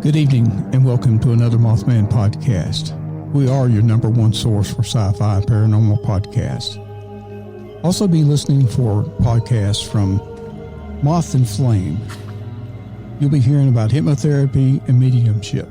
Good evening and welcome to another Mothman podcast. We are your number one source for sci-fi and paranormal podcasts. Also be listening for podcasts from Moth and Flame. You'll be hearing about hypnotherapy and mediumship.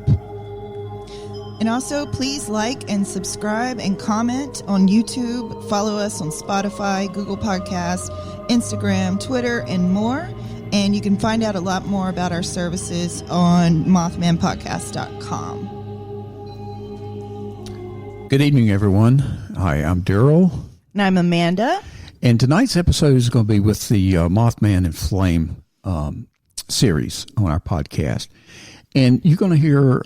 And also, please like and subscribe and comment on YouTube. Follow us on Spotify, Google Podcasts, Instagram, Twitter, and more. And you can find out a lot more about our services on Mothmanpodcast.com. Good evening, everyone. Hi, I'm Darrell. And I'm Amanda. And tonight's episode is going to be with the Mothman and Flame series on our podcast. And you're going to hear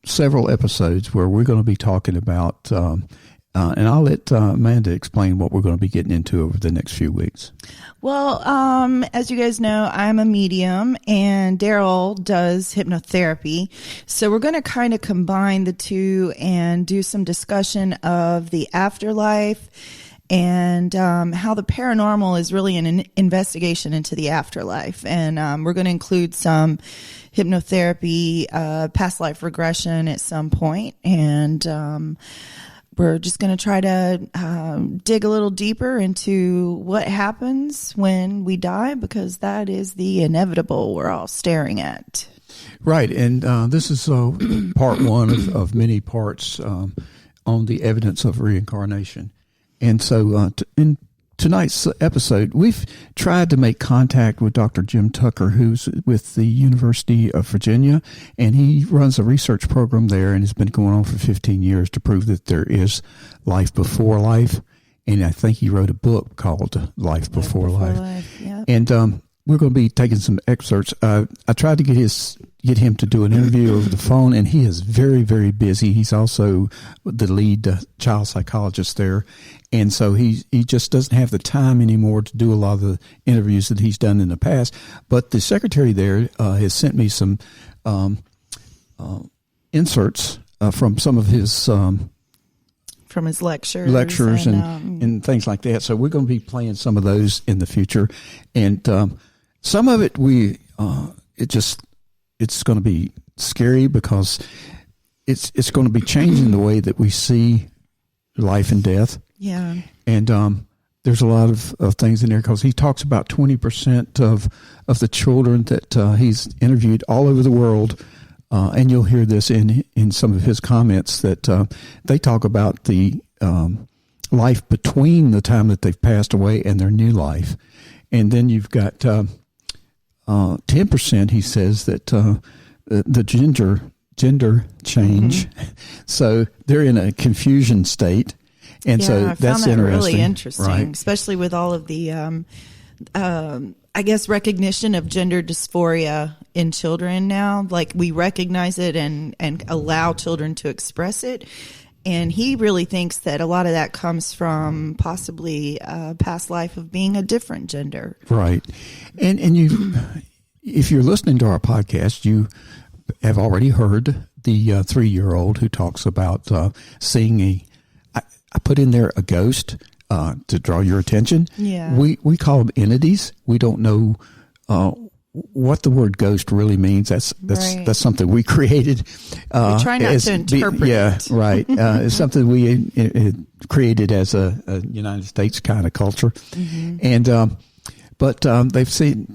several episodes where we're going to be talking about, and I'll let Amanda explain what we're going to be getting into over the next few weeks. Well, as you guys know, I'm a medium and Darrell does hypnotherapy. So we're going to kind of combine the two and do some discussion of the afterlife and how the paranormal is really an investigation into the afterlife. And we're going to include some hypnotherapy, past life regression at some point. And we're just going to try to dig a little deeper into what happens when we die, because that is the inevitable we're all staring at. Right. And this is part one of many parts on the evidence of reincarnation. And so in tonight's episode, we've tried to make contact with Dr. Jim Tucker, who's with the University of Virginia, and he runs a research program there, and it's been going on for 15 years to prove that there is life before life. And I think he wrote a book called Life Before Life. Yep. And we're going to be taking some excerpts. I tried to get him to do an interview over the phone, and he is very, very busy. He's also the lead child psychologist there. And so he just doesn't have the time anymore to do a lot of the interviews that he's done in the past. But the secretary there has sent me some inserts from some of his from his lectures and things like that. So we're going to be playing some of those in the future. And some of it it's going to be scary because it's going to be changing the way that we see life and death. Yeah. And there's a lot of things in there because he talks about 20% of the children that he's interviewed all over the world. And you'll hear this in some of his comments that they talk about the life between the time that they've passed away and their new life. And then you've got 10%, he says, that the gender change. Mm-hmm. So they're in a confusion state. And so that's I found that interesting. Really interesting, right? Especially with all of the, I guess, recognition of gender dysphoria in children now. Like, we recognize it and allow children to express it. And he really thinks that a lot of that comes from possibly a past life of being a different gender. Right. And if you're listening to our podcast, you have already heard the 3-year-old who talks about seeing I put in there a ghost to draw your attention. Yeah. We call them entities. We don't know what the word ghost really means. That's something we created. We try not to interpret it. Right. It's something we created as a United States kind of culture. Mm-hmm. And but they've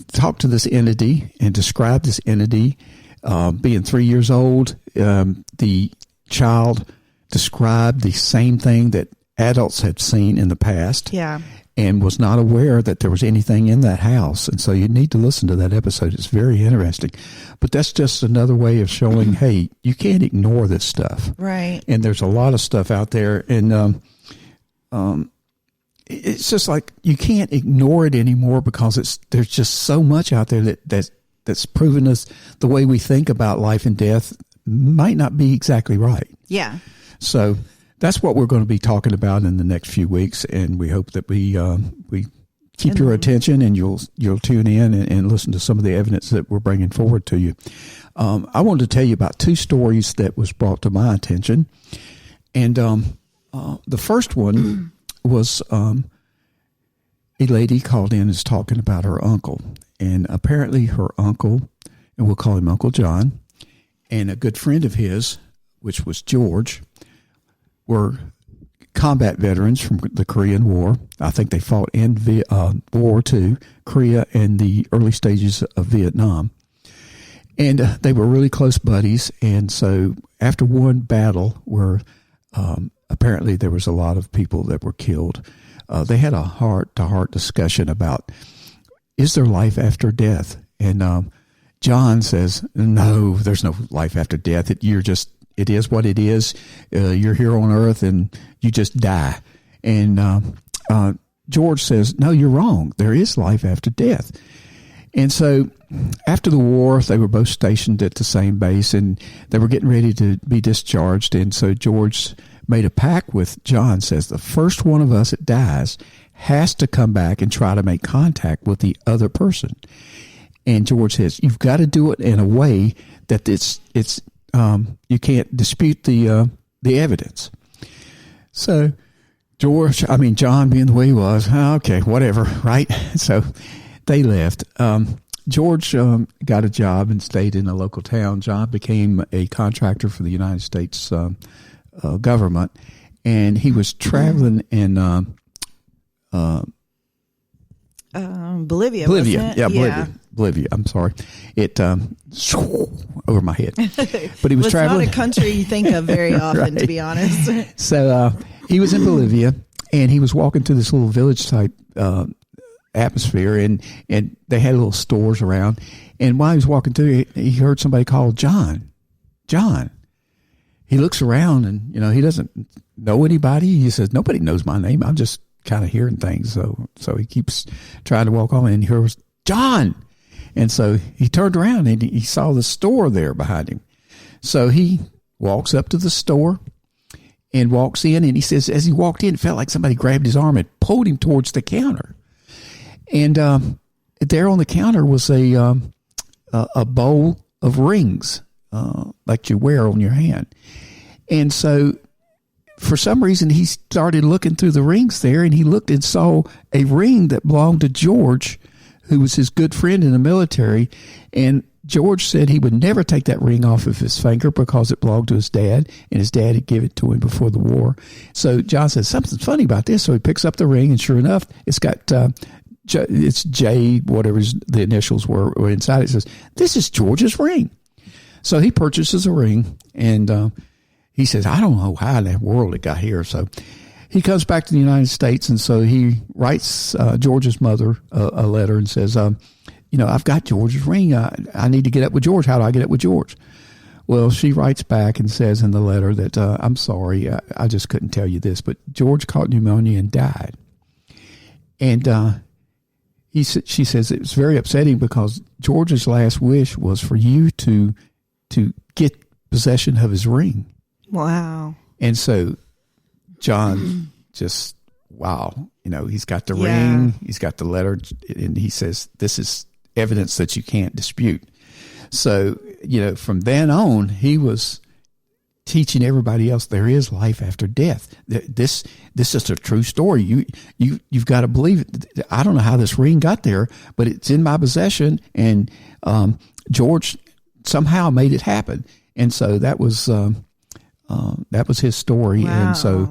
talked to this entity and described this entity being 3 years old. The child described the same thing that adults had seen in the past. Yeah. And was not aware that there was anything in that house. And so you need to listen to that episode. It's very interesting. But that's just another way of showing, hey, you can't ignore this stuff. Right. And there's a lot of stuff out there. And it's just like you can't ignore it anymore because there's just so much out there that's proven us the way we think about life and death might not be exactly right. Yeah. So that's what we're going to be talking about in the next few weeks, and we hope that we keep your attention and you'll tune in and listen to some of the evidence that we're bringing forward to you. I wanted to tell you about 2 stories that was brought to my attention, and the first one was a lady called in is talking about her uncle, and apparently her uncle, and we'll call him Uncle John, and a good friend of his, which was George, were combat veterans from the Korean War. I think they fought in World War II, Korea, and the early stages of Vietnam. And they were really close buddies. And so after one battle where apparently there was a lot of people that were killed, they had a heart-to-heart discussion about, is there life after death? And John says, no, there's no life after death. It is what it is. You're here on earth and you just die. And George says, no, you're wrong. There is life after death. And so after the war, they were both stationed at the same base, and they were getting ready to be discharged. And so George made a pact with John, says the first one of us that dies has to come back and try to make contact with the other person. And George says, you've got to do it in a way that you can't dispute the evidence. So John being the way he was, okay, whatever, right? So they left. George got a job and stayed in a local town. John became a contractor for the United States government, and he was traveling in Bolivia. Bolivia, yeah. Bolivia. I'm sorry, it over my head. But he was traveling. It's not a country you think of very often, right, to be honest. So he was in Bolivia, and he was walking through this little village type atmosphere, and they had little stores around. And while he was walking through, he heard somebody call John. He looks around, and he doesn't know anybody. He says, nobody knows my name. I'm just kind of hearing things. So he keeps trying to walk on, and he hears John. And so he turned around and he saw the store there behind him. So he walks up to the store and walks in, and he says, as he walked in, it felt like somebody grabbed his arm and pulled him towards the counter. And there on the counter was a bowl of rings like you wear on your hand. And so for some reason, he started looking through the rings there, and he looked and saw a ring that belonged to George, who was his good friend in the military. And George said he would never take that ring off of his finger because it belonged to his dad, and his dad had given it to him before the war. So John says, something's funny about this. So he picks up the ring, and sure enough, it's got it's J, whatever the initials were inside. It says, this is George's ring. So he purchases a ring, and he says, I don't know how in the world it got here. So he comes back to the United States, and so he writes George's mother a letter and says, I've got George's ring. I need to get up with George. How do I get up with George? Well, she writes back and says in the letter that, I'm sorry, I just couldn't tell you this, but George caught pneumonia and died. And she says it was very upsetting because George's last wish was for you to get possession of his ring. Wow. And so John just, wow, he's got the ring, he's got the letter, and he says, this is evidence that you can't dispute. So, from then on, he was teaching everybody else there is life after death. This is a true story. You've got to believe it. I don't know how this ring got there, but it's in my possession, and George somehow made it happen. And so that was his story. Wow.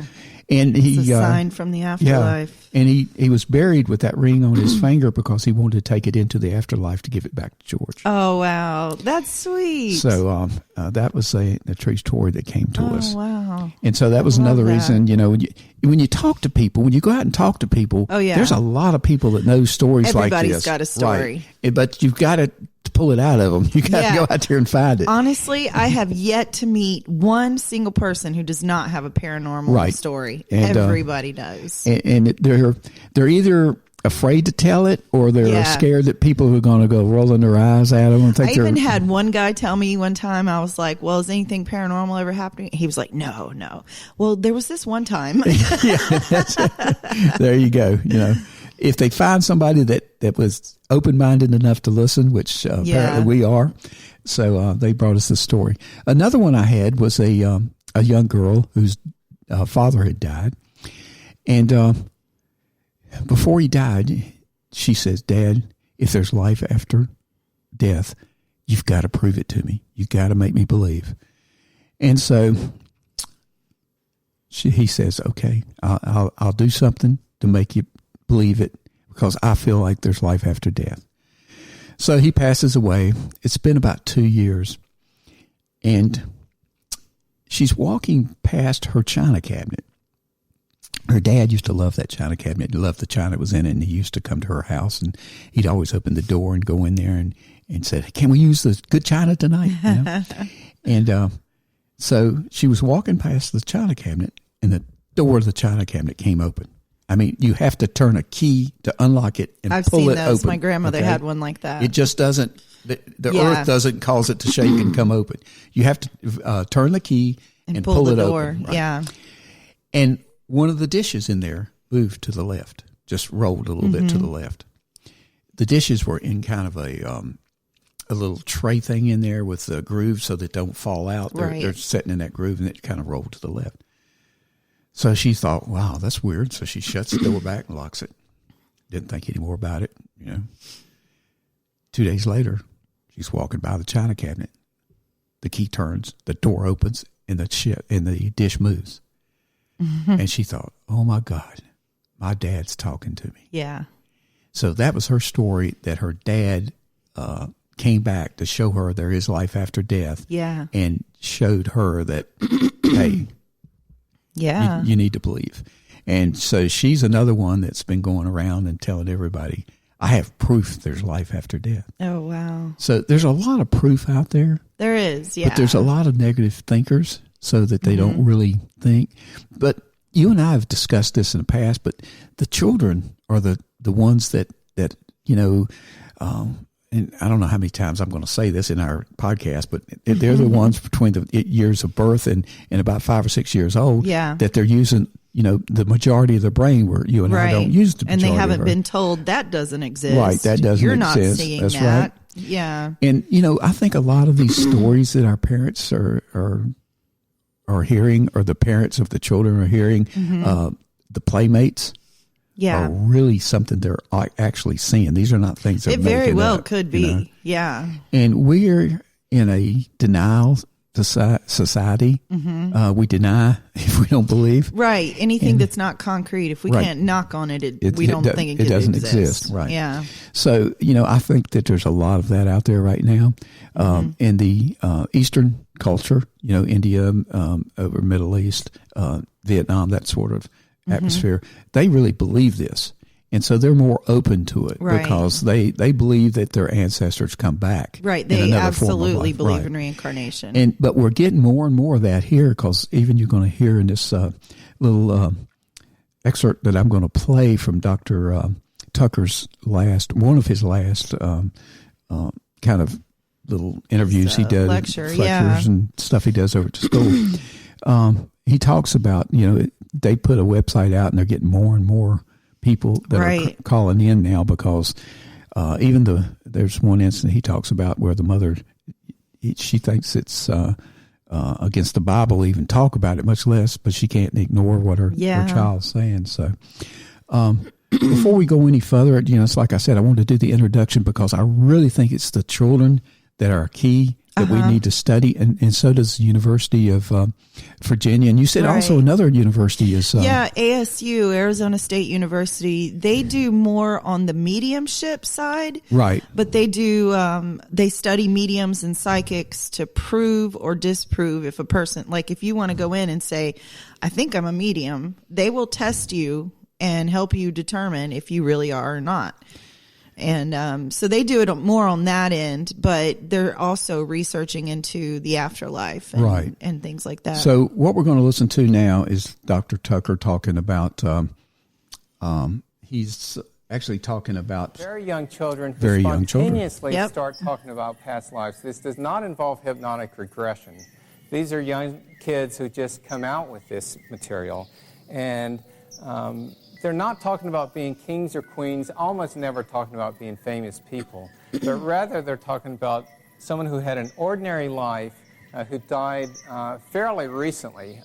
And it's a sign from the afterlife. Yeah, and he was buried with that ring on his finger because he wanted to take it into the afterlife to give it back to George. Oh, wow. That's sweet. So that was a true story that came to us. Oh, wow. And so that was another reason, when you talk to people, when you go out and talk to people, there's a lot of people that know stories like this. Everybody's got a story. Right. But you've got to pull it out of them. You got to go out there and find it. Honestly, I have yet to meet one single person who does not have a paranormal story. And, everybody does. And they're either afraid to tell it, or they're scared that people are going to go rolling their eyes at them. I even had one guy tell me one time, I was like, well, is anything paranormal ever happening? He was like, no. Well, there was this one time. There you go. If they find somebody that was open-minded enough to listen, which apparently we are, so they brought us this story. Another one I had was a young girl whose father had died, and before he died, she says, Dad, if there's life after death, You've got to prove it to me. You've got to make me believe. And so he says, okay, I'll do something to make you believe it, because I feel like there's life after death. So he passes away. It's been about 2 years. And she's walking past her china cabinet. Her dad used to love that china cabinet. He loved the china that was in it, and he used to come to her house, and he'd always open the door and go in there and said, can we use the good china tonight? You know? And so she was walking past the china cabinet, and the door of the china cabinet came open. I mean, you have to turn a key to unlock it and I've pull seen it those. open. My grandmother okay? had one like that. It just doesn't, the earth doesn't cause it to shake and come open. You have to turn the key and pull the it door. open. Right? Yeah. And one of the dishes in there moved to the left, just rolled a little bit to the left. The dishes were in kind of a little tray thing in there with the grooves so that don't fall out. They're sitting in that groove, and it kind of rolled to the left. So she thought, wow, that's weird. So she shuts the door back and locks it. Didn't think any more about it, you know. 2 days later, she's walking by the china cabinet. The key turns, the door opens, and the dish moves. And she thought, oh my God, my dad's talking to me. Yeah. So that was her story, that her dad came back to show her there is life after death. Yeah. And showed her that, hey, yeah, you need to believe. And so she's another one that's been going around and telling everybody, I have proof there's life after death. Oh, wow. So there's a lot of proof out there. There is, yeah. But there's a lot of negative thinkers, so that they don't really think. But you and I have discussed this in the past, but the children are the ones that you know, and I don't know how many times I'm going to say this in our podcast, but they're the ones between the years of birth and about 5 or 6 years old that they're using, you know, the majority of the brain, where you and I don't use the majority. And they haven't been told that doesn't exist. Right, that doesn't You're exist. You're not seeing That's that. right. Yeah. And, you know, I think a lot of these stories that our parents are hearing, or the parents of the children are hearing, the playmates, are really something they're actually seeing. These are not things they're making up. It very well could be. You know? Yeah. And we're in a denial society. We deny if we don't believe. Right. Anything that's not concrete, if we can't knock on it, we don't think it doesn't exist. Right. Yeah. So, you know, I think that there's a lot of that out there right now. In the Eastern culture, you know, India, over Middle East, Vietnam, that sort of atmosphere, they really believe this. And so they're more open to it because they believe that their ancestors come back. Right. They absolutely believe in reincarnation. But we're getting more and more of that here, because even you're going to hear in this little excerpt that I'm going to play from Dr. Tucker's one of his last kind of little interviews he does, lectures and stuff he does over at school. He talks about, you know, they put a website out and they're getting more and more people that are calling in now, because there's one incident he talks about where the mother, she thinks it's against the Bible to even talk about it, much less, but she can't ignore what her child's saying. So before we go any further, you know, it's like I said, I wanted to do the introduction because I really think it's the children that are key that we need to study, and so does the University of Virginia. And you said also another university is... ASU, Arizona State University. They do more on the mediumship side. Right. But they do, they study mediums and psychics to prove or disprove if a person, like if you want to go in and say, I think I'm a medium, they will test you and help you determine if you really are or not. And so they do it more on that end, but they're also researching into the afterlife and things like that. So what we're going to listen to now is Dr. Tucker talking about, he's actually talking about very young children who spontaneously start talking about past lives. This does not involve hypnotic regression. These are young kids who just come out with this material, and they're not talking about being kings or queens, almost never talking about being famous people, but rather they're talking about someone who had an ordinary life, who died fairly recently,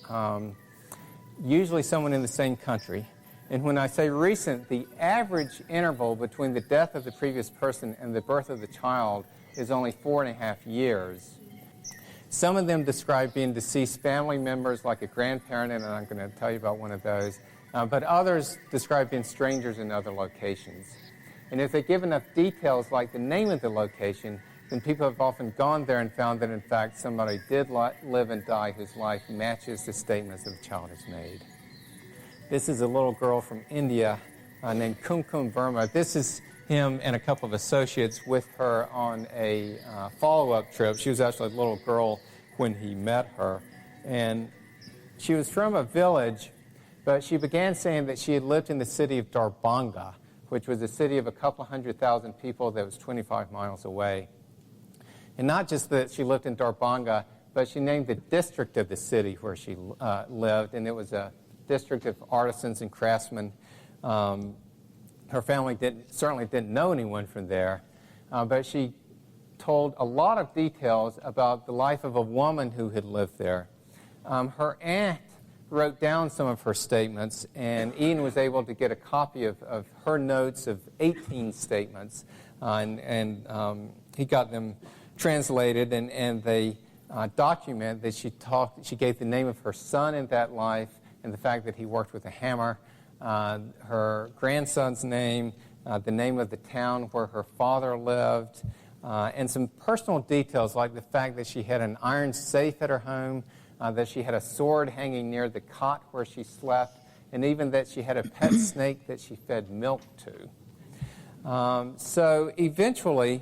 usually someone in the same country. And when I say recent, the average interval between the death of the previous person and the birth of the child is only 4.5 years. Some of them describe being deceased family members like a grandparent, and I'm going to tell you about one of those. But others describe being strangers in other locations. And if they give enough details like the name of the location, then people have often gone there and found that, in fact, somebody did live and die whose life matches the statements that the child has made. This is a little girl from India named Kumkum Verma. This is him and a couple of associates with her on a follow-up trip. She was actually a little girl when he met her. And she was from a village, but she began saying that she had lived in the city of Darbhanga, which was a city of a couple 100,000 people that was 25 miles away. And not just that she lived in Darbhanga, but she named the district of the city where she lived, and it was a district of artisans and craftsmen. Her family certainly didn't know anyone from there, but she told a lot of details about the life of a woman who had lived there. Her aunt wrote down some of her statements, and Ian was able to get a copy of her notes of 18 statements, and he got them translated, and they document that she gave the name of her son in that life and the fact that he worked with a hammer, her grandson's name, the name of the town where her father lived, and some personal details like the fact that she had an iron safe at her home, that she had a sword hanging near the cot where she slept, and even that she had a pet snake that she fed milk to. So eventually,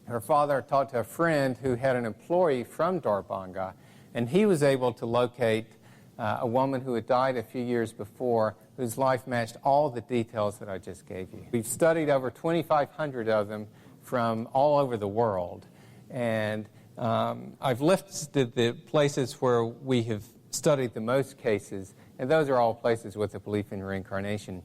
her father talked to a friend who had an employee from Darbhanga, and he was able to locate a woman who had died a few years before, whose life matched all the details that I just gave you. We've studied over 2,500 of them from all over the world, and I've listed the places where we have studied the most cases, and those are all places with a belief in reincarnation.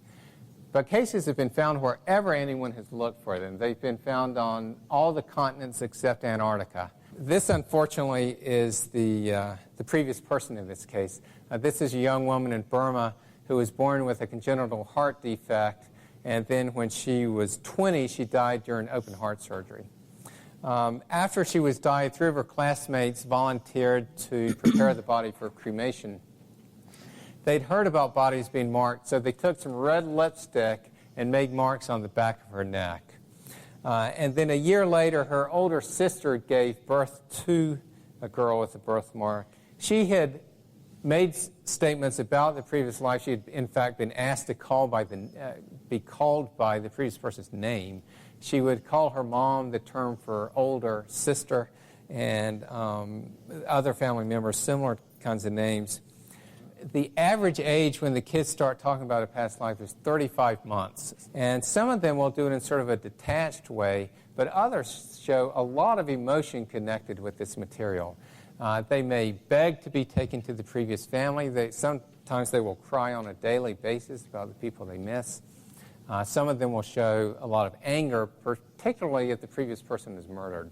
But cases have been found wherever anyone has looked for them. They've been found on all the continents except Antarctica. This, unfortunately, is the previous person in this case. This is a young woman in Burma who was born with a congenital heart defect, and then when she was 20, she died during open heart surgery. After she was died, 3 of her classmates volunteered to prepare the body for cremation. They'd heard about bodies being marked, so they took some red lipstick and made marks on the back of her neck. And then a year later, her older sister gave birth to a girl with a birthmark. She had made statements about the previous life. She had, in fact, been asked to be called by the previous person's name. She would call her mom the term for older sister, and other family members, similar kinds of names. The average age when the kids start talking about a past life is 35 months. And some of them will do it in sort of a detached way, but others show a lot of emotion connected with this material. They may beg to be taken to the previous family. Sometimes they will cry on a daily basis about the people they miss. Some of them will show a lot of anger, particularly if the previous person is murdered.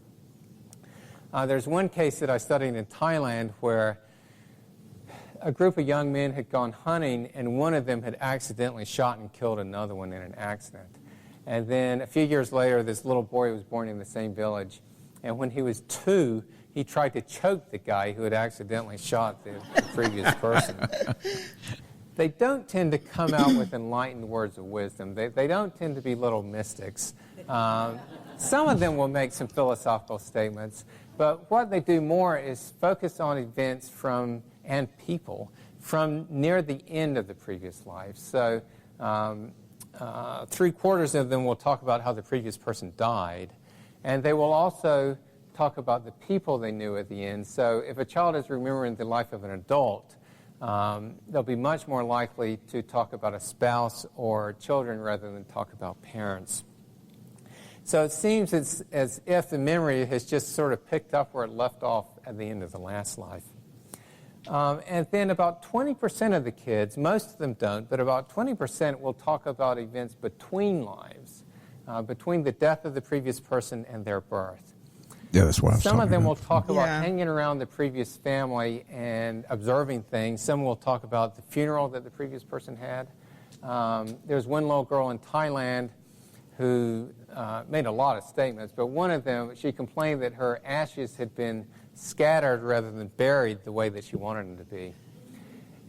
There's one case that I studied in Thailand where a group of young men had gone hunting, and one of them had accidentally shot and killed another one in an accident. And then a few years later, this little boy was born in the same village. And when he was 2, he tried to choke the guy who had accidentally shot the previous person. They don't tend to come out with enlightened words of wisdom. They don't tend to be little mystics. Some of them will make some philosophical statements, but what they do more is focus on events and people from near the end of the previous life. So 3/4 of them will talk about how the previous person died, and they will also talk about the people they knew at the end. So if a child is remembering the life of an adult, they'll be much more likely to talk about a spouse or children rather than talk about parents. So it seems as if the memory has just sort of picked up where it left off at the end of the last life. And then about 20% of the kids, most of them don't, but about 20% will talk about events between lives, between the death of the previous person and their birth. Yeah, that's what I was Some of them about. will talk about hanging around the previous family and observing things. Some will talk about the funeral that the previous person had. There's one little girl in Thailand who made a lot of statements, but one of them, she complained that her ashes had been scattered rather than buried the way that she wanted them to be.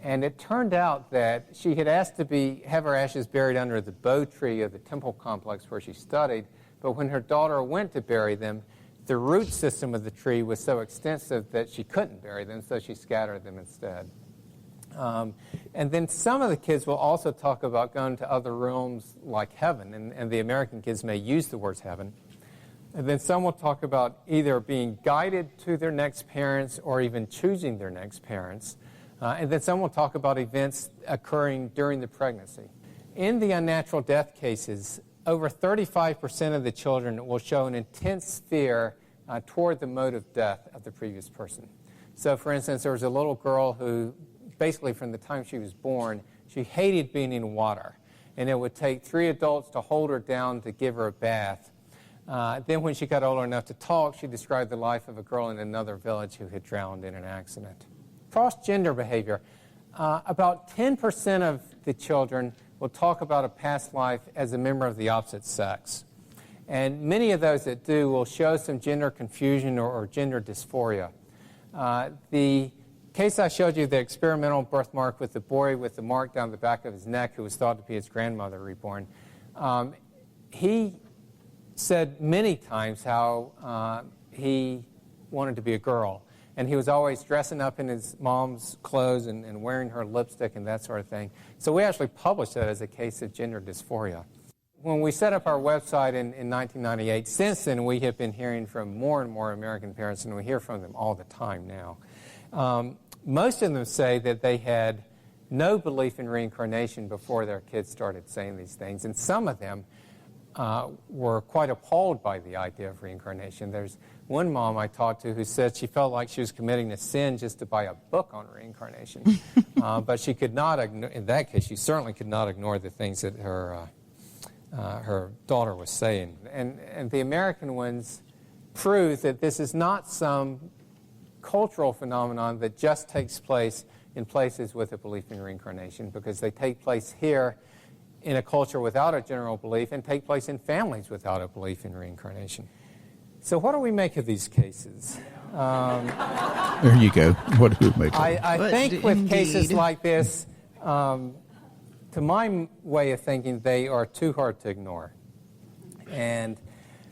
And it turned out that she had asked to have her ashes buried under the bow tree of the temple complex where she studied, but when her daughter went to bury them, the root system of the tree was so extensive that she couldn't bury them, so she scattered them instead. And then some of the kids will also talk about going to other realms like heaven, and the American kids may use the words heaven. And then some will talk about either being guided to their next parents or even choosing their next parents. And then some will talk about events occurring during the pregnancy. In the unnatural death cases, over 35% of the children will show an intense fear toward the mode of death of the previous person. So, for instance, there was a little girl who, basically from the time she was born, she hated being in water. And it would take 3 adults to hold her down to give her a bath. Then when she got older enough to talk, she described the life of a girl in another village who had drowned in an accident. Cross-gender behavior. About 10% of the children will talk about a past life as a member of the opposite sex. And many of those that do will show some gender confusion or gender dysphoria. The case I showed you, the experimental birthmark with the boy with the mark down the back of his neck who was thought to be his grandmother reborn, he said many times how he wanted to be a girl. And he was always dressing up in his mom's clothes and wearing her lipstick and that sort of thing. So we actually published that as a case of gender dysphoria. When we set up our website in 1998, since then we have been hearing from more and more American parents, and we hear from them all the time now. Most of them say that they had no belief in reincarnation before their kids started saying these things, and some of them were quite appalled by the idea of reincarnation. There's one mom I talked to who said she felt like she was committing a sin just to buy a book on reincarnation. But she could not ignore, in that case, she certainly could not ignore the things that her daughter was saying. And the American ones prove that this is not some cultural phenomenon that just takes place in places with a belief in reincarnation, because they take place here in a culture without a general belief and take place in families without a belief in reincarnation. So what do we make of these cases? There you go. What do we make of them? I think with cases like this, to my way of thinking, they are too hard to ignore. And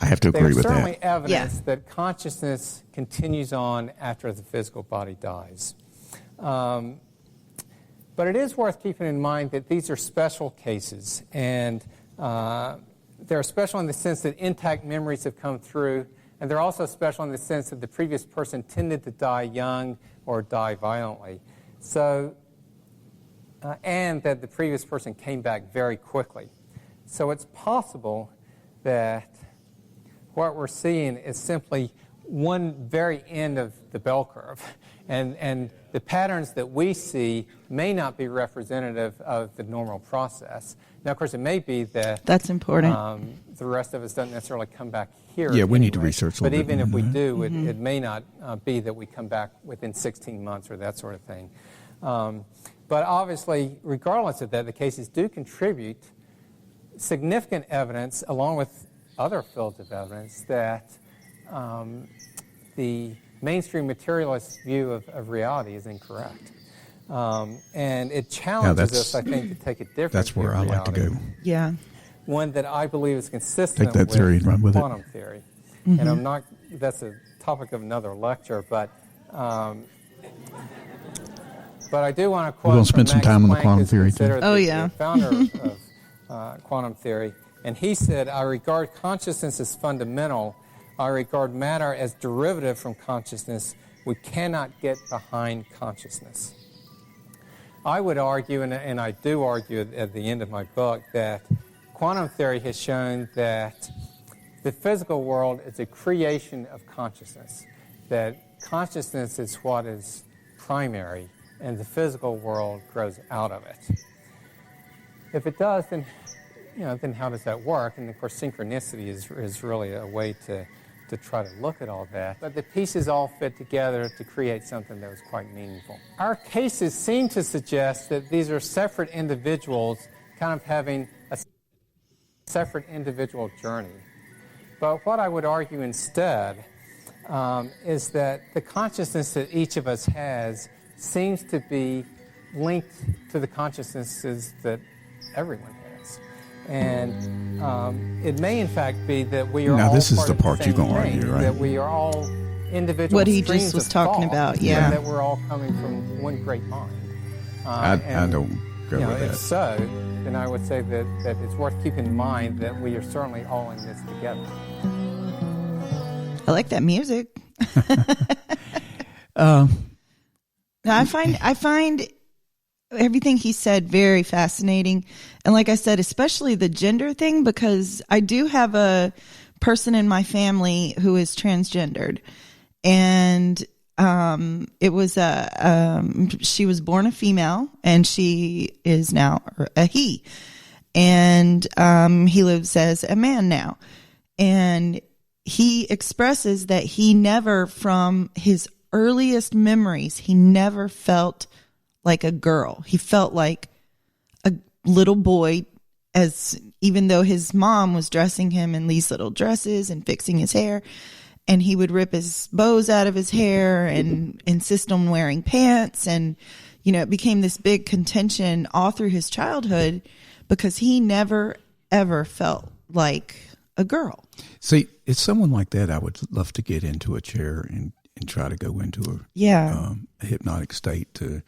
I have to agree with that. There's certainly evidence that consciousness continues on after the physical body dies. But it is worth keeping in mind that these are special cases, and they're special in the sense that intact memories have come through, and they're also special in the sense that the previous person tended to die young or die violently. So, and that the previous person came back very quickly. So it's possible that what we're seeing is simply one very end of the bell curve. And the patterns that we see may not be representative of the normal process. Now, of course, it may be that that's important. The rest of us don't necessarily come back here. Yeah, we need to research a little bit. But even if we do, it may not be that we come back within 16 months or that sort of thing. But obviously, regardless of that, the cases do contribute significant evidence, along with other fields of evidence, that the mainstream materialist view of reality is incorrect. And it challenges us, I think, to take a different That's where view of I like to reality. go. Yeah. One that I believe is consistent Take that with theory and run with quantum theory. And that's a topic of another lecture, but I do want to quote We're going to spend some Max time on the Planck, quantum who's theory, too. considered Oh, the yeah. founder of quantum theory. And he said, I regard consciousness as fundamental. I regard matter as derivative from consciousness. We cannot get behind consciousness. I would argue, and I do argue at the end of my book, that quantum theory has shown that the physical world is a creation of consciousness, that consciousness is what is primary, and the physical world grows out of it. If it does, then how does that work? And of course, synchronicity is really a way to try to look at all that. But the pieces all fit together to create something that was quite meaningful. Our cases seem to suggest that these are separate individuals kind of having a separate individual journey. But what I would argue instead is that the consciousness that each of us has seems to be linked to the consciousnesses that everyone has. And it may, in fact, be that we are now, all this is part the of the part you're same going to thing, argue, right? that we are all individual what he streams just was of talking thought, about, yeah. that we're all coming from one great mind. I don't go with If that. so, then I would say that it's worth keeping in mind that we are certainly all in this together. I like that music. Um, Now, I find everything he said very fascinating. And like I said, especially the gender thing, because I do have a person in my family who is transgendered. And it was she was born a female and she is now a he. And he lives as a man now. And he expresses that he never, from his earliest memories, he never felt like a girl. He felt like a little boy, as even though his mom was dressing him in these little dresses and fixing his hair, and he would rip his bows out of his hair and insist on wearing pants. And, it became this big contention all through his childhood because he never, ever felt like a girl. See, it's someone like that I would love to get into a chair and try to go into a hypnotic state to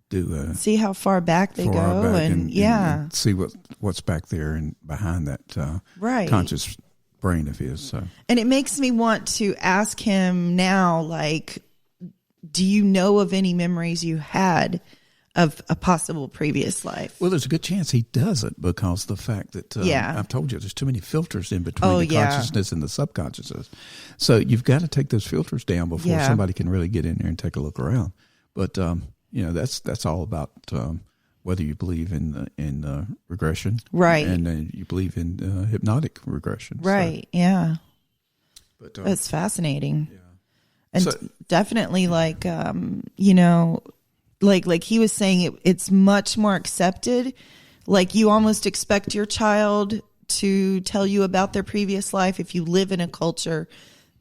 do see how far back they go back and see what's back there and behind that right. conscious brain of his. So. And it makes me want to ask him now, like, do you know of any memories you had of a possible previous life? Well, there's a good chance he doesn't, because the fact that I've told you there's too many filters in between the consciousness and the subconsciousness. So you've got to take those filters down before somebody can really get in there and take a look around. But that's all about whether you believe in regression, right, and you believe in hypnotic regression, right? So. Yeah, but that's fascinating, and definitely like like he was saying, it's much more accepted. Like, you almost expect your child to tell you about their previous life if you live in a culture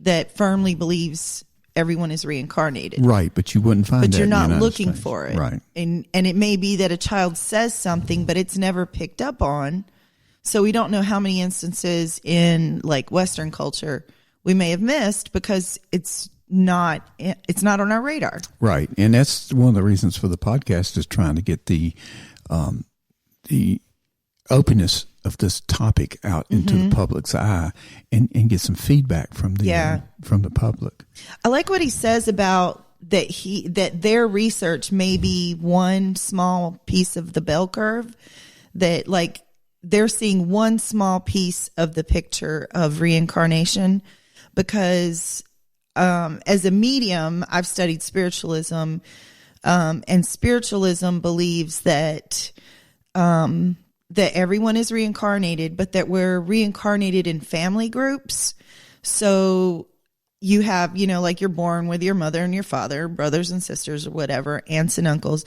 that firmly believes everyone is reincarnated. Right, but you wouldn't find that. But you're not in the United looking States. for it. Right. And it may be that a child says something, but it's never picked up on. So we don't know how many instances in like Western culture we may have missed because it's not on our radar. Right. And that's one of the reasons for the podcast, is trying to get the openness of this topic out into the public's eye and get some feedback from the public. I like what he says about that their research may be one small piece of the bell curve, that like they're seeing one small piece of the picture of reincarnation, because as a medium, I've studied spiritualism, and spiritualism believes that that everyone is reincarnated, but that we're reincarnated in family groups. So you have, like you're born with your mother and your father, brothers and sisters or whatever, aunts and uncles,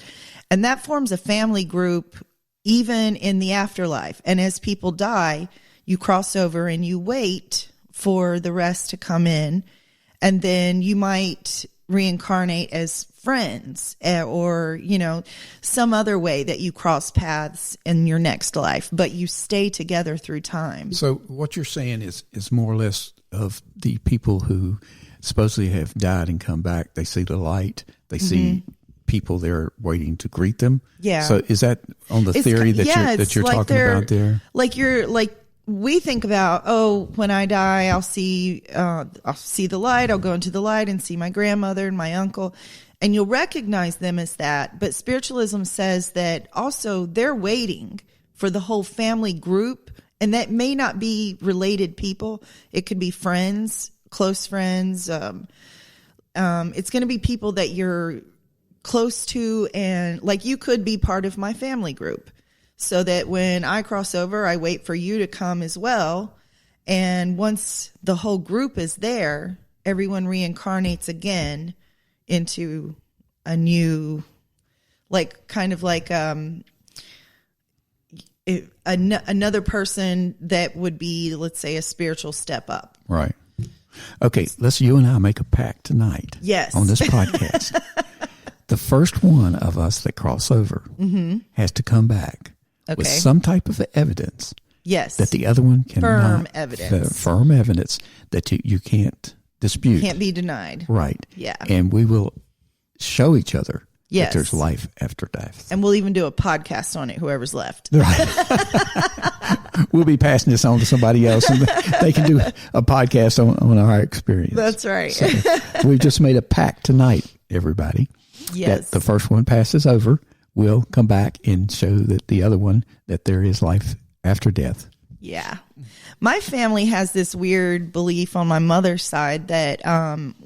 and that forms a family group even in the afterlife. And as people die, you cross over and you wait for the rest to come in. And then you might reincarnate as friends, or, some other way that you cross paths in your next life, but you stay together through time. So what you're saying is more or less of the people who supposedly have died and come back. They see the light. They see people there waiting to greet them. Yeah. So is that on the theory that you're talking about there? Like we think about, when I die, I'll see the light. I'll go into the light and see my grandmother and my uncle, and you'll recognize them as that. But spiritualism says that also they're waiting for the whole family group, and that may not be related people. It could be friends, close friends. It's going to be people that you're close to, and like you could be part of my family group. So that when I cross over, I wait for you to come as well. And once the whole group is there, everyone reincarnates again into a new, like, kind of like, another person that would be, let's say, a spiritual step up. Right. Okay, let's you and I make a pact tonight. Yes. On this podcast. The first one of us that cross over has to come back with some type of evidence. Yes. That the other one cannot. Firm evidence. Firm evidence that you can't dispute. Can't be denied. Right. Yeah. And we will show each other yes. that there's life after death. And we'll even do a podcast on it, whoever's left. Right. We'll be passing this on to somebody else, and they can do a podcast on our experience. That's right. So we've just made a pact tonight, everybody. Yes. That the first one passes over, we'll come back and show that the other one, that there is life after death. Yeah. My family has this weird belief on my mother's side that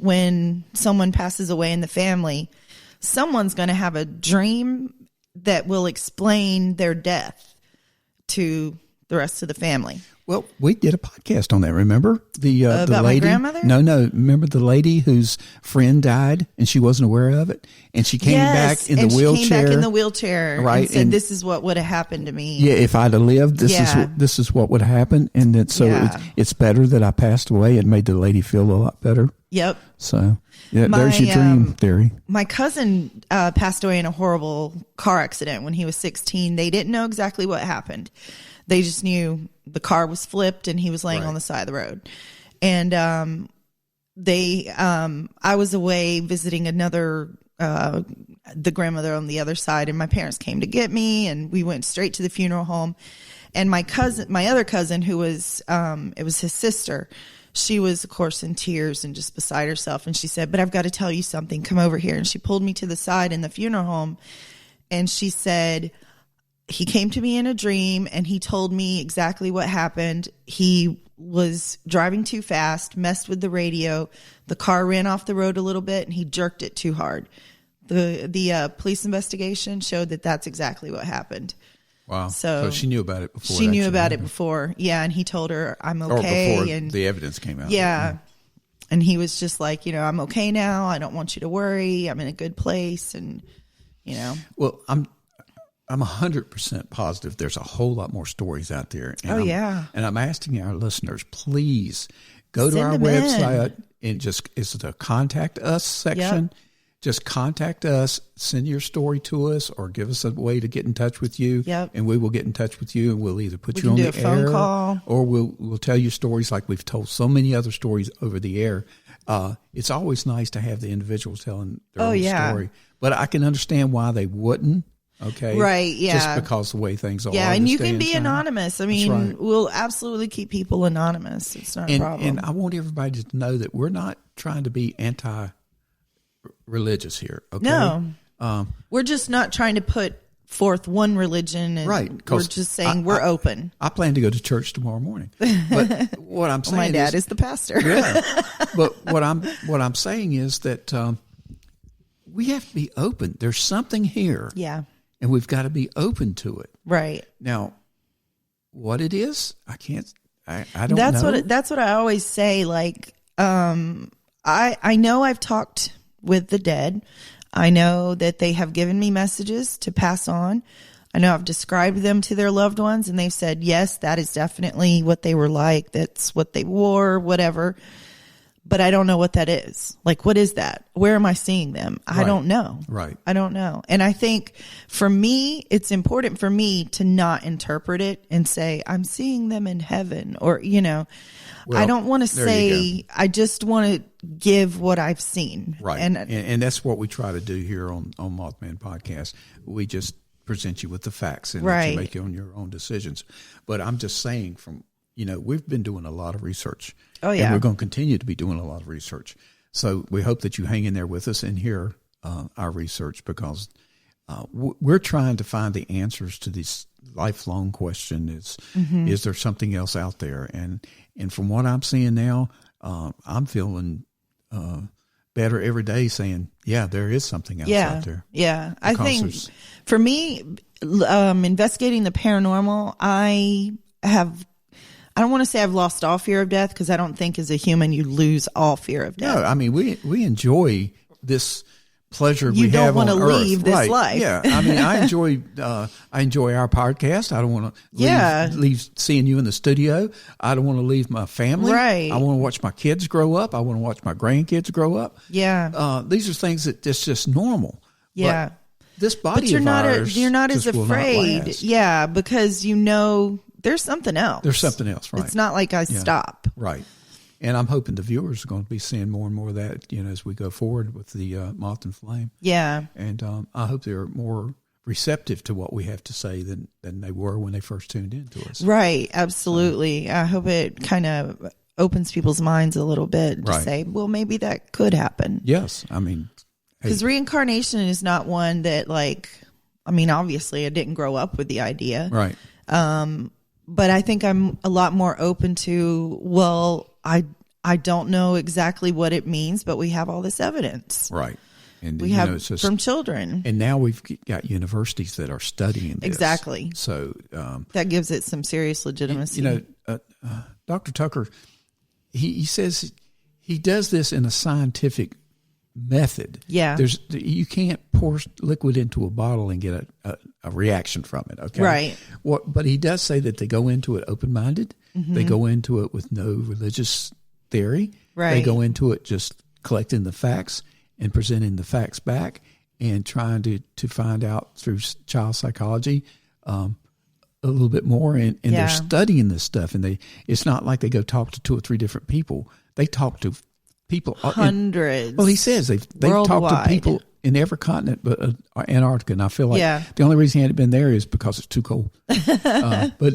when someone passes away in the family, someone's going to have a dream that will explain their death to the rest of the family. Well, we did a podcast on that. Remember the about lady? My grandmother? No. Remember the lady whose friend died and she wasn't aware of it, and she came back in the wheelchair. She came back in the wheelchair, right? And said, "This is what would have happened to me." Yeah, if I'd have lived, this is what would happen, and then it's better that I passed away. It made the lady feel a lot better. Yep. So there's your dream theory. My cousin passed away in a horrible car accident when he was 16. They didn't know exactly what happened. They just knew the car was flipped and he was laying on the side of the road. And I was away visiting the grandmother on the other side, and my parents came to get me, and we went straight to the funeral home. And my other cousin, who was, it was his sister, she was, of course, in tears and just beside herself. And she said, "But I've got to tell you something. Come over here." And she pulled me to the side in the funeral home, and she said, "He came to me in a dream and he told me exactly what happened. He was driving too fast, messed with the radio. The car ran off the road a little bit and he jerked it too hard." The police investigation showed that that's exactly what happened. Wow. So she knew about it before. She knew about it before. Yeah. And he told her, "I'm okay." Or before and the evidence came out. Yeah. And he was just like, "I'm okay now. I don't want you to worry. I'm in a good place." And, Well, I'm 100% positive there's a whole lot more stories out there. And And I'm asking our listeners, please go to our website and it's the contact us section. Yep. Just contact us, send your story to us, or give us a way to get in touch with you. Yep. And we will get in touch with you, and we'll either put you on the air, phone call, or we'll tell you stories like we've told so many other stories over the air. It's always nice to have the individuals telling their own story, but I can understand why they wouldn't. Okay. Right. Yeah. Just because the way things are. Yeah. And you can be anonymous. I mean, we'll absolutely keep people anonymous. It's not a problem. And I want everybody to know that we're not trying to be anti-religious here. Okay. No. We're just not trying to put forth one religion. And right. We're just saying we're open. I plan to go to church tomorrow morning. But what I'm saying my dad is the pastor. Yeah. But what I'm saying is that we have to be open. There's something here. Yeah. And we've got to be open to it. Right. Now, what it is, I don't know. That's what I always say. Like, I know I've talked with the dead. I know that they have given me messages to pass on. I know I've described them to their loved ones, and they've said, yes, that is definitely what they were like. That's what they wore, whatever. But I don't know what that is. Like, what is that? Where am I seeing them? I don't know. Right. I don't know. And I think for me, it's important for me to not interpret it and say, I'm seeing them in heaven, or, well, I don't want to say, I just want to give what I've seen. Right. And that's what we try to do here on Mothman Podcast. We just present you with the facts and let you make your own decisions. But I'm just saying we've been doing a lot of research. Oh, yeah. And we're going to continue to be doing a lot of research. So we hope that you hang in there with us and hear our research, because we're trying to find the answers to this lifelong question. Is there something else out there? And from what I'm seeing now, I'm feeling better every day saying, yeah, there is something else out there. Yeah. I think for me, investigating the paranormal, I don't want to say I've lost all fear of death, because I don't think as a human you lose all fear of death. No, I mean, we enjoy this pleasure you we don't have want to on Earth. leave this Right. life. Yeah, I mean, I enjoy our podcast. I don't want to leave seeing you in the studio. I don't want to leave my family. Right. I want to watch my kids grow up. I want to watch my grandkids grow up. Yeah. These are things that just normal. Yeah. But this body but you're of not ours you're not just as will not afraid. last. Yeah, because there's something else. There's something else, right? It's not like I stop. Right. And I'm hoping the viewers are going to be seeing more and more of that, as we go forward with the Moth and Flame. Yeah. And I hope they're more receptive to what we have to say than they were when they first tuned in to us. Right. Absolutely. I hope it kind of opens people's minds a little bit to say, well, maybe that could happen. Yes. I mean, because reincarnation is not one that obviously I didn't grow up with the idea. Right. But I think I'm a lot more open to, I don't know exactly what it means, but we have all this evidence. Right. And we have from children. And now we've got universities that are studying this. Exactly. So that gives it some serious legitimacy. Dr. Tucker, he says he does this in a scientific method. Yeah. You can't pour liquid into a bottle and get a reaction from it. Okay. Right. But he does say that they go into it open-minded. Mm-hmm. They go into it with no religious theory. Right. They go into it just collecting the facts and presenting the facts back and trying to find out through child psychology a little bit more. And they're studying this stuff. And it's not like they go talk to 2 or 3 different people. They talk to people. Hundreds. He says they've talked to people in every continent but Antarctica. And I feel like the only reason he hadn't been there is because it's too cold. But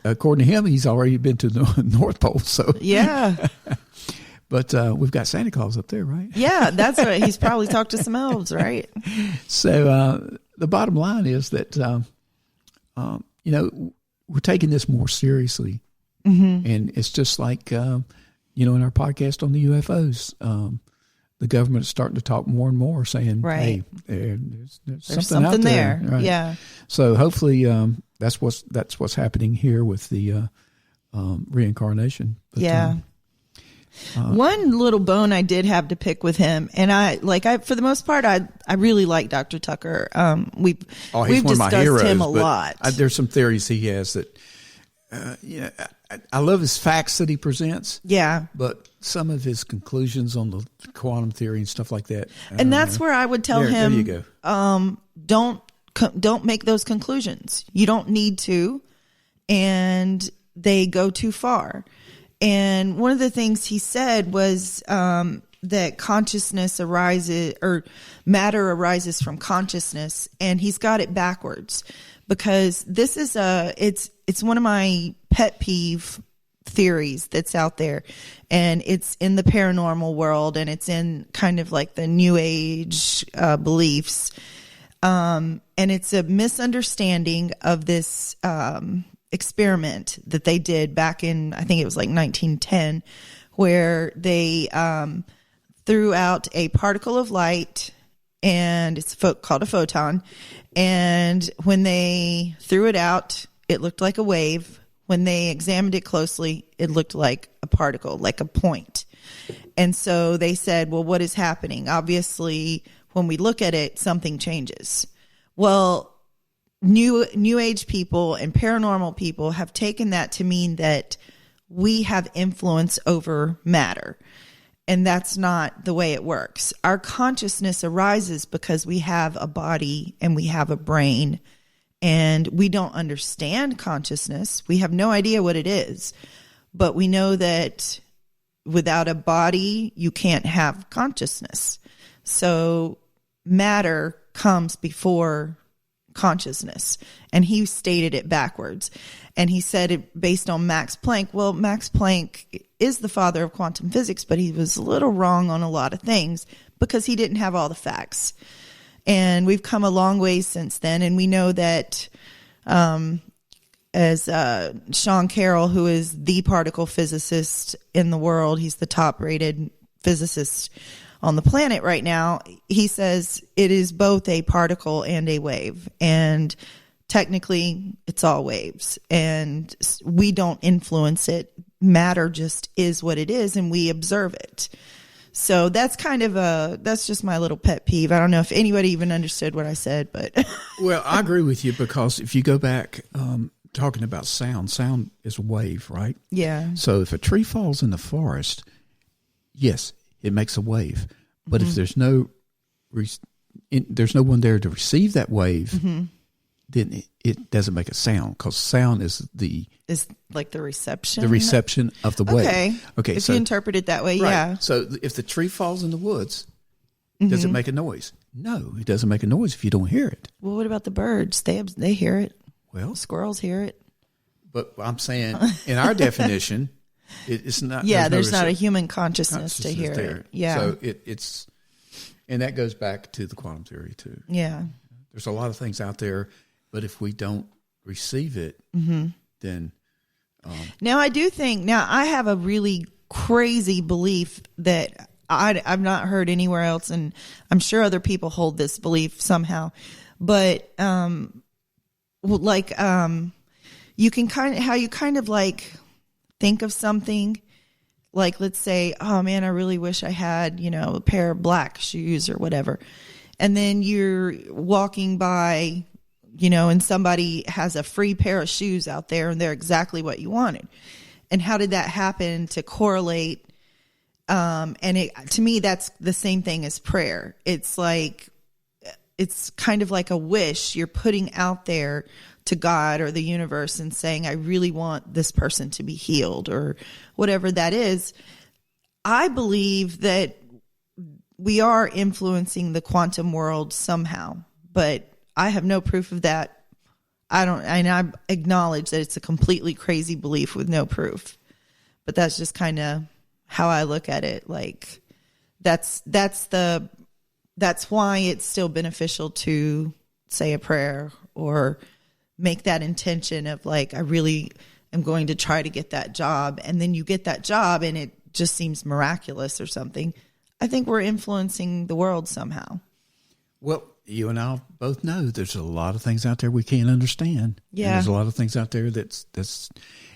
according to him, he's already been to the North Pole. So yeah. But we've got Santa Claus up there, right? Yeah, that's right. He's probably talked to some elves, right? So the bottom line is that, we're taking this more seriously. Mm-hmm. And it's just like, in our podcast on the UFOs, the government is starting to talk more and more saying, hey, there's something out there. Right? Yeah. So hopefully that's what's happening here with the reincarnation. But, one little bone I did have to pick with him, and I for the most part, I really like Dr. Tucker. We've discussed him a lot. There's some theories he has that, I love his facts that he presents. Yeah. But some of his conclusions on the quantum theory and stuff like that. And that's where I would tell him, there you go. Don't make those conclusions. You don't need to, and they go too far. And one of the things he said was that consciousness arises, or matter arises from consciousness, and he's got it backwards, because this is it's one of my pet peeve theories that's out there, and it's in the paranormal world, and it's in kind of like the New Age beliefs, and it's a misunderstanding of this experiment that they did back in, I think it was like 1910, where they threw out a particle of light, and it's called a photon. And when they threw it out, it looked like a wave. When they examined it closely, it looked like a particle, like a point. And so they said, well, what is happening? Obviously, when we look at it, something changes. Well, New Age people and paranormal people have taken that to mean that we have influence over matter. And that's not the way it works. Our consciousness arises because we have a body and we have a brain, and we don't understand consciousness. We have no idea what it is, but we know that without a body, you can't have consciousness. So matter comes before consciousness, and he stated it backwards. And he said it based on Max Planck. Well, Max Planck is the father of quantum physics, but he was a little wrong on a lot of things because he didn't have all the facts. And we've come a long way since then, and we know that as Sean Carroll, who is the particle physicist in the world, he's the top rated physicist on the planet right now, he says it is both a particle and a wave. And technically, it's all waves. And we don't influence it. Matter just is what it is, and we observe it. So that's that's just my little pet peeve. I don't know if anybody even understood what I said, but. Well, I agree with you, because if you go back, talking about sound is a wave, right? Yeah. So if a tree falls in the forest, yes, it makes a wave. But if there's no one there to receive that wave, then it doesn't make a sound, because sound is like the reception. The reception of the wave. Okay. If you interpret it that way, right. Yeah. So if the tree falls in the woods, does it make a noise? No, it doesn't make a noise if you don't hear it. Well, what about the birds? They hear it. Well, squirrels hear it. But I'm saying, in our definition, it's not. Yeah, there's not a human consciousness to hear it. Yeah. So it's, and that goes back to the quantum theory too. Yeah. There's a lot of things out there, but if we don't receive it, then. Now I have a really crazy belief that I've not heard anywhere else, and I'm sure other people hold this belief somehow, but you can kind of like think of something, like, let's say, oh man, I really wish I had, a pair of black shoes or whatever. And then you're walking by, and somebody has a free pair of shoes out there and they're exactly what you wanted. And how did that happen to correlate? To me, that's the same thing as prayer. It's kind of like a wish you're putting out there to God or the universe and saying, I really want this person to be healed, or whatever that is. I believe that we are influencing the quantum world somehow, but I have no proof of that. I acknowledge that it's a completely crazy belief with no proof, but that's just kind of how I look at it. Like that's why it's still beneficial to say a prayer or make that intention of, like, I really am going to try to get that job. And then you get that job and it just seems miraculous or something. I think we're influencing the world somehow. Well, you and I both know there's a lot of things out there we can't understand. Yeah. And there's a lot of things out there that's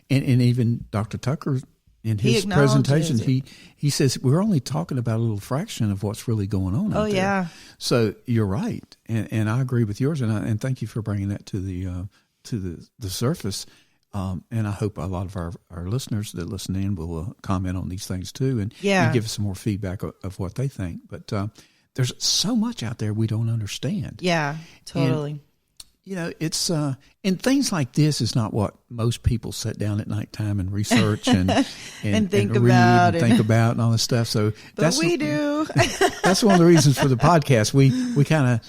and even Dr. Tucker, in his presentation, he says we're only talking about a little fraction of what's really going on out there. Yeah. So you're right, and I agree with yours, and thank you for bringing that to the surface. And I hope a lot of our listeners that listen in will comment on these things too, and give us some more feedback of what they think. But there's so much out there we don't understand. Yeah, totally. And, it's and things like this is not what most people sit down at nighttime and research and think read about and think about and all this stuff. So we do. That's one of the reasons for the podcast. We kind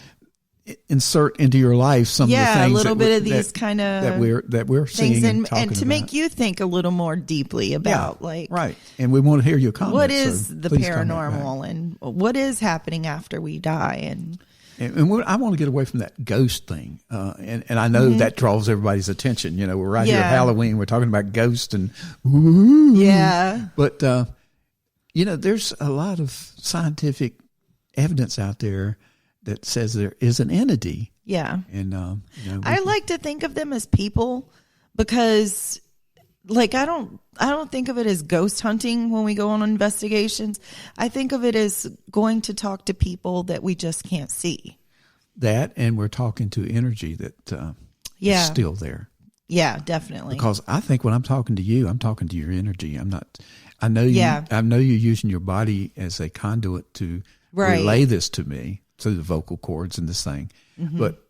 of insert into your life some of the things, a little bit of these kind of that we're seeing and talking and to about. Make you think a little more deeply about right. And we want to hear your comments. What is the paranormal and what is happening after we die and I want to get away from that ghost thing, and I know that draws everybody's attention. We're right here at Halloween. We're talking about ghosts and but there's a lot of scientific evidence out there that says there is an entity. Yeah, and I like to think of them as people because, like, I don't think of it as ghost hunting when we go on investigations. I think of it as going to talk to people that we just can't see. That, and we're talking to energy that is still there. Yeah, definitely. Because I think when I'm talking to you, I'm talking to your energy. I'm not. I know you. I know you're using your body as a conduit to relay this to me through the vocal cords and this thing. Mm-hmm. But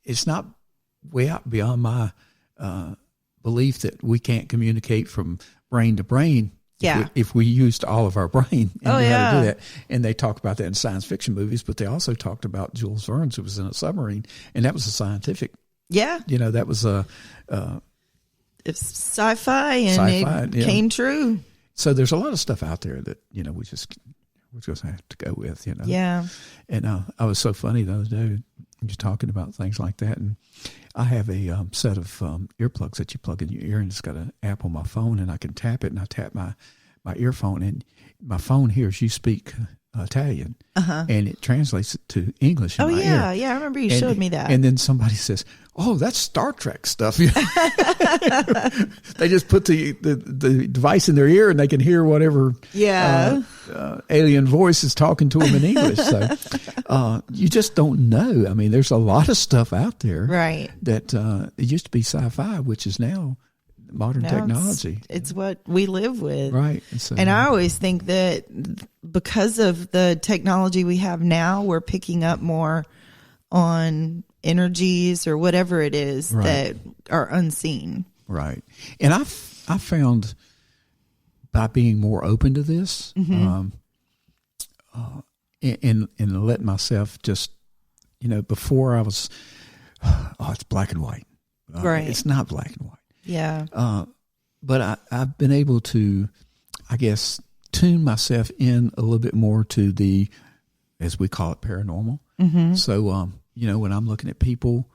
it's not way out beyond my belief that we can't communicate from brain to brain. If we used all of our brain and knew how to do that. And they talk about that in science fiction movies, but they also talked about Jules Verne's, who was in a submarine, and that was a scientific. Yeah. That was it's sci-fi and it came true. So there's a lot of stuff out there that, we just have to go with, Yeah. And I was so funny the other day, just talking about things like that. And I have a set of earplugs that you plug in your ear, and it's got an app on my phone, and I can tap it, and I tap my earphone, and my phone hears you speak Italian, and it translates it to English in my ear. Yeah, I remember you showed me that. And then somebody says, oh, that's Star Trek stuff. They just put the device in their ear and they can hear whatever alien voice is talking to them in English. So you just don't know. I mean, there's a lot of stuff out there, right? That it used to be sci-fi, which is now modern technology. It's what we live with, right? And I always think that because of the technology we have now, we're picking up more on energies or whatever it is that are unseen. Right. And I found by being more open to this, and let myself just, before I was, it's black and white. Right. It's not black and white. Yeah. But I've been able to, I guess, tune myself in a little bit more to the, as we call it, paranormal. Mm-hmm. So, when I'm looking at people,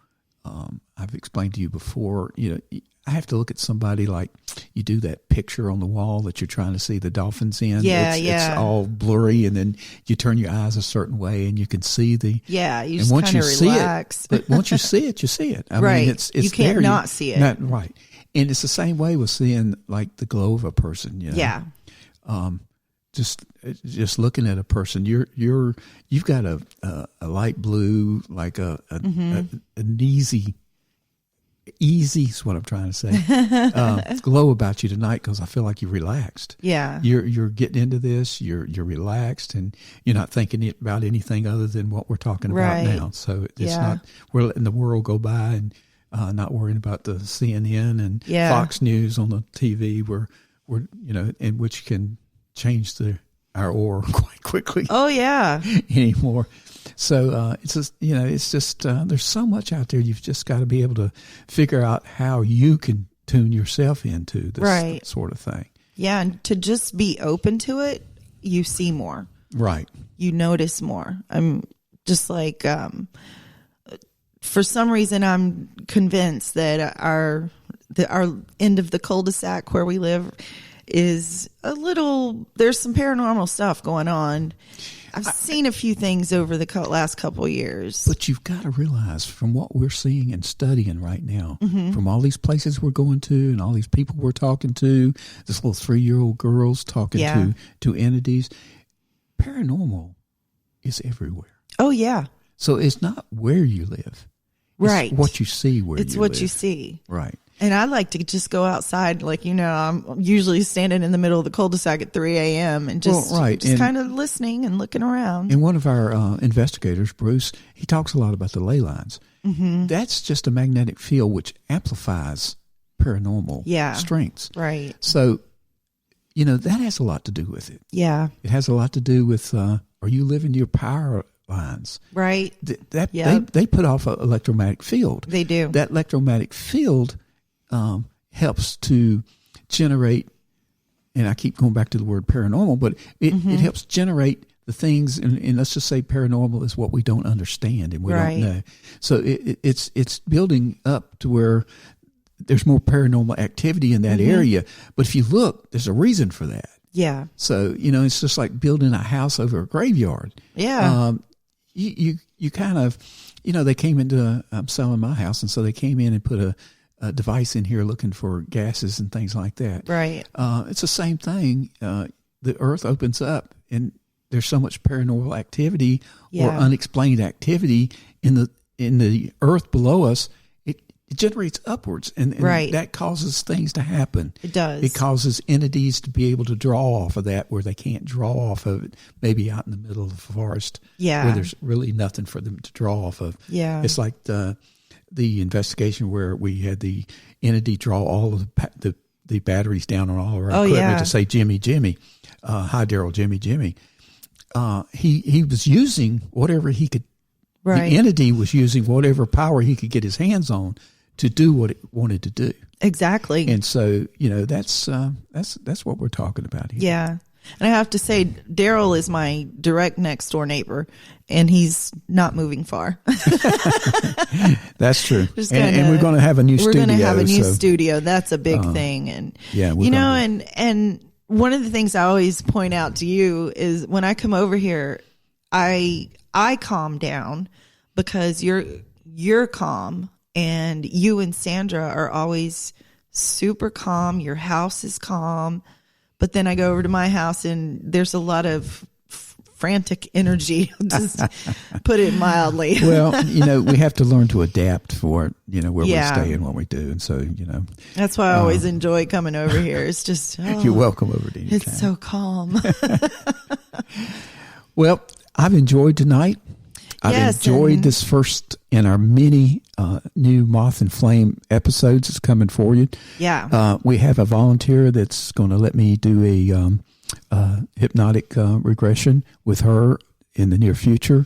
I've explained to you before, I have to look at somebody like you do that picture on the wall that you're trying to see the dolphins in. It's all blurry, and then you turn your eyes a certain way and you can see the. Yeah, you just kind of relax. But once you see it, you see it. I mean, it's you can't there. Not see it. Right. And it's the same way with seeing like the glow of a person, Yeah. Just looking at a person, you've got a light blue, like an easy is what I'm trying to say. Glow about you tonight because I feel like you're relaxed. Yeah, you're getting into this. You're relaxed and you're not thinking about anything other than what we're talking about now. So it's not we're letting the world go by and not worrying about the CNN and Fox News on the TV. We're in which can change our aura quite quickly. Oh yeah, anymore. So it's just there's so much out there. You've just got to be able to figure out how you can tune yourself into this sort of thing. Yeah, and to just be open to it, you see more. Right. You notice more. I'm just like, for some reason, I'm convinced that our end of the cul-de-sac where we live is there's some paranormal stuff going on. I've seen a few things over the last couple of years. But you've got to realize from what we're seeing and studying right now, from all these places we're going to and all these people we're talking to, this little 3-year-old girl's talking to entities, paranormal is everywhere. Oh, yeah. So it's not where you live. Right. It's what you see where you live. It's what you see. Right. And I like to just go outside, I'm usually standing in the middle of the cul-de-sac at 3 a.m. and just kind of listening and looking around. And one of our investigators, Bruce, he talks a lot about the ley lines. Mm-hmm. That's just a magnetic field which amplifies paranormal strengths. Right. So, that has a lot to do with it. Yeah. It has a lot to do with, are you living your power lines? Right. They put off an electromagnetic field. They do. That electromagnetic field helps to generate, and I keep going back to the word paranormal, but it helps generate the things, and let's just say paranormal is what we don't understand and we don't know. So it's building up to where there's more paranormal activity in that area. But if you look, there's a reason for that. Yeah. So, it's just like building a house over a graveyard. Yeah. You kind of, they came into, I'm selling my house, and so they came in and put a device in here looking for gases and things like that. Right. It's the same thing. The earth opens up and there's so much paranormal activity or unexplained activity in the earth below us. It generates upwards and that causes things to happen. It does. It causes entities to be able to draw off of that where they can't draw off of it, maybe out in the middle of the forest where there's really nothing for them to draw off of. Yeah. It's like the investigation where we had the entity draw all of the batteries down on all of our equipment to say, Jimmy, hi, Darrell, Jimmy. He was using whatever he could. Right. The entity was using whatever power he could get his hands on to do what it wanted to do. Exactly. And so, that's what we're talking about here. Yeah. And I have to say, Darrell is my direct next door neighbor, and he's not moving far. That's true. And we're going to have a new studio. We're going to have a new studio. That's a big thing. And, and one of the things I always point out to you is when I come over here, I calm down because you're calm and you and Sandra are always super calm. Your house is calm. But then I go over to my house and there's a lot of frantic energy, just put it mildly. Well, we have to learn to adapt for, where we stay and what we do. And so, that's why I always enjoy coming over here. It's just, you're welcome over to you. It's so calm. Well, I've enjoyed tonight. I've enjoyed this first in our many new Moth and Flame episodes that's coming for you. Yeah. We have a volunteer that's going to let me do a hypnotic regression with her in the near future.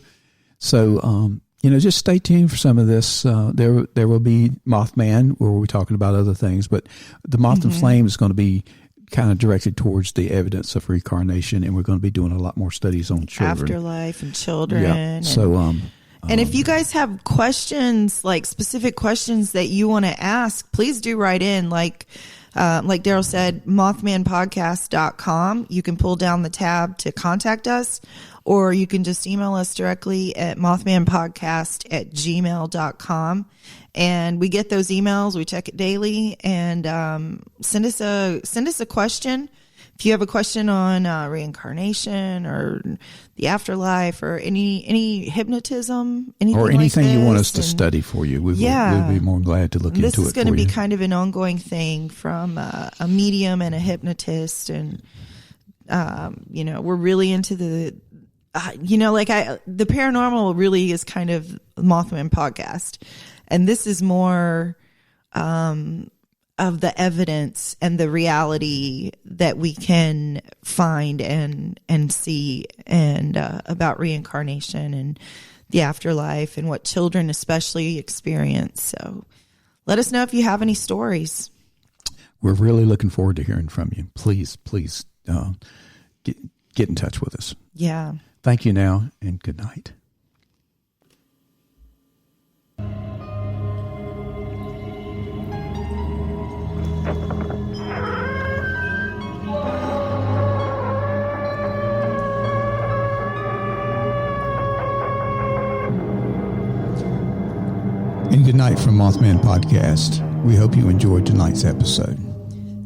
So, just stay tuned for some of this. There will be Mothman, where we're talking about other things, but the Moth and Flame is going to be kind of directed towards the evidence of reincarnation, and we're going to be doing a lot more studies on children. Afterlife and children. Yeah. So, and if you guys have questions, like specific questions that you want to ask, please do write in. Like Darrell said, Mothmanpodcast.com. You can pull down the tab to contact us, or you can just email us directly at mothmanpodcast@gmail.com. And we get those emails. We check it daily, and send us a question. If you have a question on reincarnation or the afterlife or any hypnotism, or anything like you want us to study for you, we'd be more than glad to look into it. This is going to be kind of an ongoing thing from a medium and a hypnotist, and we're really into the. The paranormal really is kind of Mothman podcast. And this is more of the evidence and the reality that we can find and see, and about reincarnation and the afterlife and what children especially experience. So let us know if you have any stories. We're really looking forward to hearing from you. Please get in touch with us. Yeah. Thank you now, and good night. And good night from Mothman Podcast. We hope you enjoyed tonight's episode.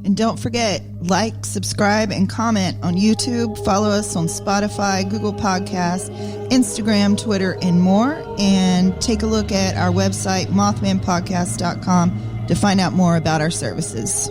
And don't forget, like, subscribe, and comment on YouTube. Follow us on Spotify, Google Podcasts, Instagram, Twitter, and more. And take a look at our website, mothmanpodcast.com, to find out more about our services.